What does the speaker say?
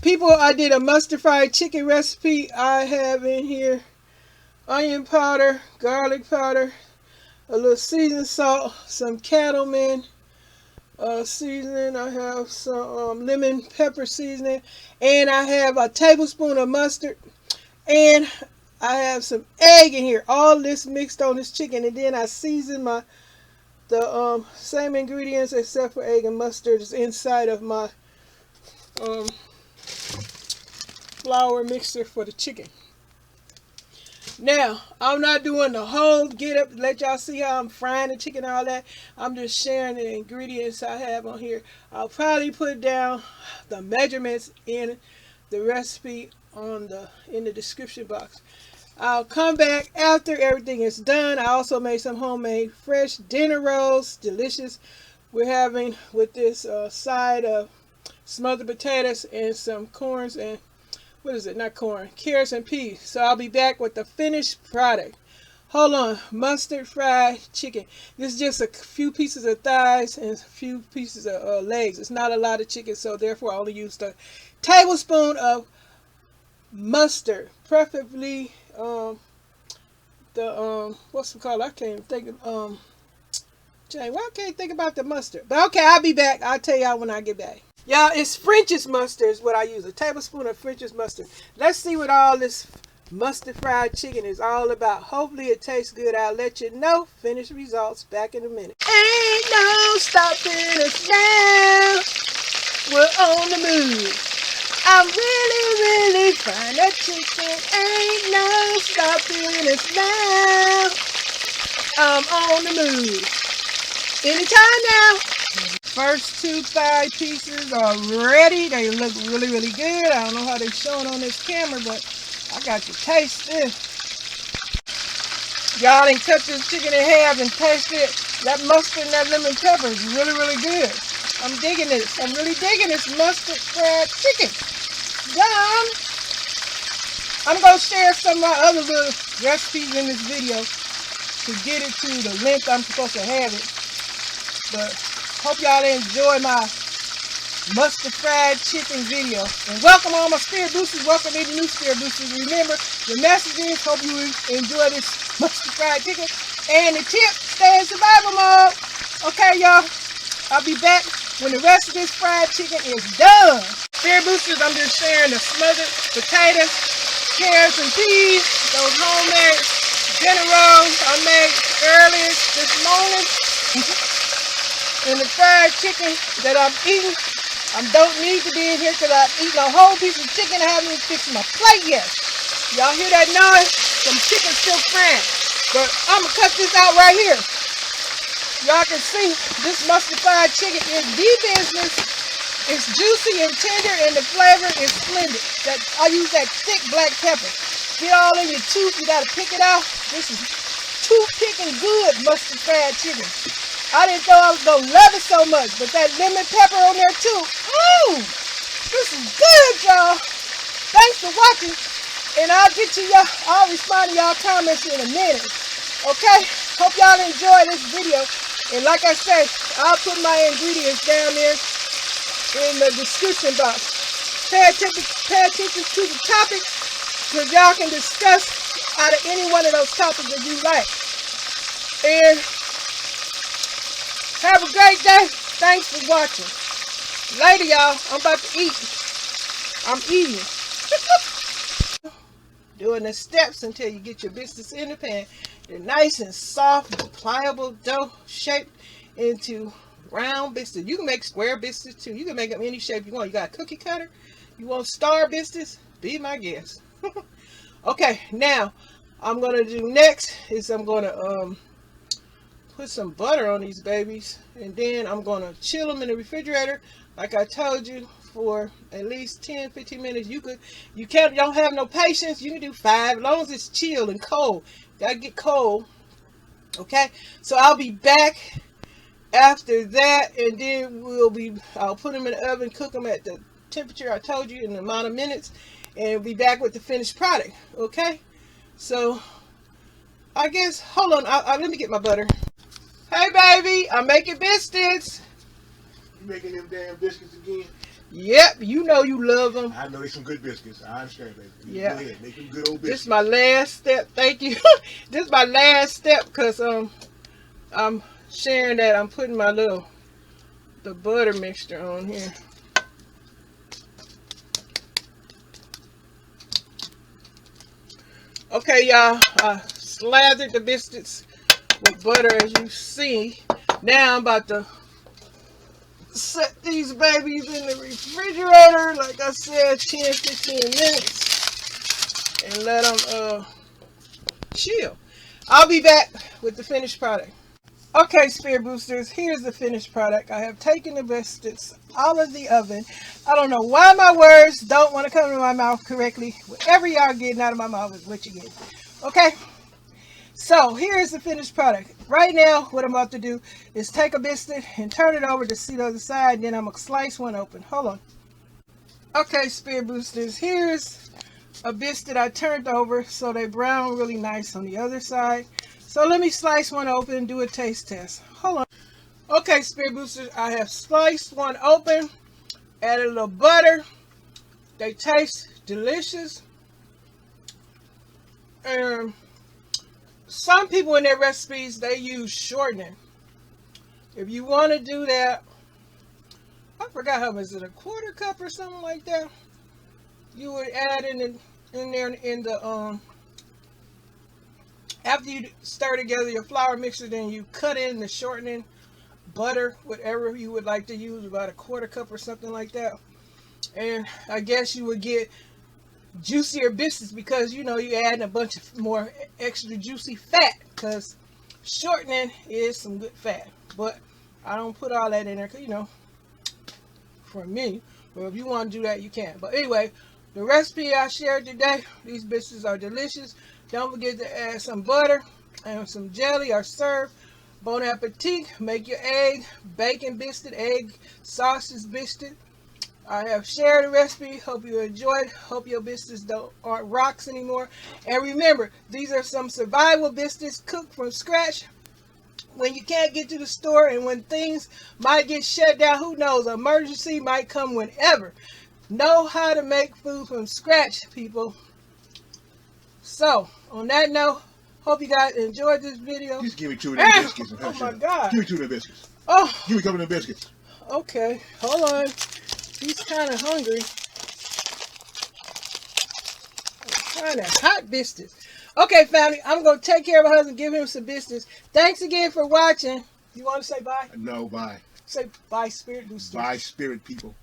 People, I did a mustard fried chicken recipe. I have in here onion powder, garlic powder, a little seasoned salt, some cattleman seasoning. I have some lemon pepper seasoning, and I have a tablespoon of mustard, and I have some egg in here. All this mixed on this chicken, and then I season the same ingredients except for egg and mustard is inside of my flour mixer for the chicken. Now, I'm not doing the whole get up, let y'all see how I'm frying the chicken and all that. I'm just sharing the ingredients I have on here. I'll probably put down the measurements in the recipe in the description box. I'll come back after everything is done. I also made some homemade fresh dinner rolls, delicious. We're having with this side of smothered potatoes and some corns and carrots and peas. So I'll be back with the finished product. Hold on, mustard fried chicken. This is just a few pieces of thighs and a few pieces of legs. It's not a lot of chicken, so therefore I only used a tablespoon of mustard, preferably what's it called? I can't even think of Jane. Well, I can't think about the mustard. But okay, I'll be back. I'll tell y'all when I get back. Y'all, it's French's mustard is what I use. A tablespoon of French's mustard. Let's see what all this mustard fried chicken is all about. Hopefully it tastes good. I'll let you know. Finished results back in a minute. Ain't no stopping us now. We're on the move. I'm really frying that chicken. Ain't no stopping us now. I'm on the move. Anytime now. First two thigh pieces are ready. They look really good. I don't know how they're showing on this camera, but I got to taste this. Y'all done cut this chicken in half and taste it. That mustard and that lemon pepper is really good. I'm digging this. I'm really digging this mustard fried chicken. Yum! I'm going to share some of my other little recipes in this video to get it to the length I'm supposed to have it. But hope y'all enjoy my mustard fried chicken video. And welcome all my spirit boosters. Welcome any new spirit boosters. Remember, the message is, hope you enjoy this mustard fried chicken. And the tip, stay in survival mode. Okay, y'all. I'll be back when the rest of this fried chicken is done. Spirit boosters, I'm just sharing the smothered potatoes, carrots, and peas. Those homemade dinner rolls I made earlier this morning. And the fried chicken that I'm eating, I don't need to be in here because I've eaten a whole piece of chicken. I haven't even fixed my plate yet. Y'all hear that noise? Some chicken still frying. But I'm going to cut this out right here. Y'all can see this mustard fried chicken is the business. It's juicy and tender and the flavor is splendid. I use that thick black pepper. Get all in your tooth. You got to pick it out. This is tooth-picking good mustard fried chicken. I didn't know I was going to love it so much, but that lemon pepper on there too. This is good, y'all. Thanks for watching, and I'll get to y'all. I'll respond to y'all comments in a minute. Okay? Hope y'all enjoy this video. And like I said, I'll put my ingredients down there in the description box. Pay attention to the topic, so y'all can discuss out of any one of those topics that you like. And have a great day. Thanks for watching. Later, y'all. I'm about to eat. I'm eating. Doing the steps until you get your biscuits in the pan. They're nice and soft, pliable dough shaped into round biscuits. You can make square biscuits too. You can make them any shape you want. You got a cookie cutter? You want star biscuits? Be my guest. Okay, now I'm going to do next is I'm going to put some butter on these babies, and then I'm going to chill them in the refrigerator like I told you for at least 10-15 minutes. You don't have no patience, you can do 5 as long as it's chilled and cold. Gotta get cold. Okay, so I'll be back after that, and then I'll put them in the oven, cook them at the temperature I told you in the amount of minutes, and be back with the finished product. Okay, so I guess hold on, let me get my butter. Hey baby, I'm making biscuits. You making them damn biscuits again? Yep, you know you love them. I know they some good biscuits. I understand, baby. Yeah. Go ahead, make them good old biscuits. This is my last step. Thank you. This is my last step because I'm sharing that I'm putting the butter mixture on here. Okay, y'all. I slathered the biscuits with butter, as you see. Now I'm about to set these babies in the refrigerator, like I said, 10-15 minutes, and let them chill. I'll be back with the finished product. Okay, Spirit Boosters, here's the finished product. I have taken the biscuits out of the oven. I don't know why my words don't want to come to my mouth correctly. Whatever y'all getting out of my mouth is what you get. Okay? So, here's the finished product. Right now, what I'm about to do is take a biscuit and turn it over to see the other side. Then I'm going to slice one open. Hold on. Okay, Spirit Boosters, here's a biscuit I turned over so they brown really nice on the other side. So let me slice one open and do a taste test. Hold on. Okay, Spirit Boosters, I have sliced one open, added a little butter. They taste delicious. Some people in their recipes, they use shortening. If you want to do that, I forgot how much, is it a quarter cup or something like that? You would add in there in the after you stir together your flour mixture, then you cut in the shortening, butter, whatever you would like to use, about a quarter cup or something like that. And I guess you would get juicier biscuits because, you know, you're adding a bunch of more extra juicy fat, because shortening is some good fat. But I don't put all that in there, because, you know, for me. But if you want to do that, you can. But anyway, the recipe I shared today, these biscuits are delicious. Don't forget to add some butter and some jelly or serve. Bon appetit. Make your egg, bacon biscuit, egg sausage biscuit. I have shared the recipe. Hope you enjoyed. Hope your biscuits aren't rocks anymore. And remember, these are some survival biscuits cooked from scratch. When you can't get to the store and when things might get shut down, who knows? An emergency might come whenever. Know how to make food from scratch, people. So, on that note, hope you guys enjoyed this video. Just give me 2 of them biscuits. Oh my God. Give me 2 of them biscuits. Oh. Give me a couple of them biscuits. Okay, hold on. He's kind of hungry. Kind of hot biscuits. Okay, family, I'm going to take care of my husband, give him some biscuits. Thanks again for watching. You want to say bye? No, bye. Say bye, Spirit Boosters. Bye, Spirit people.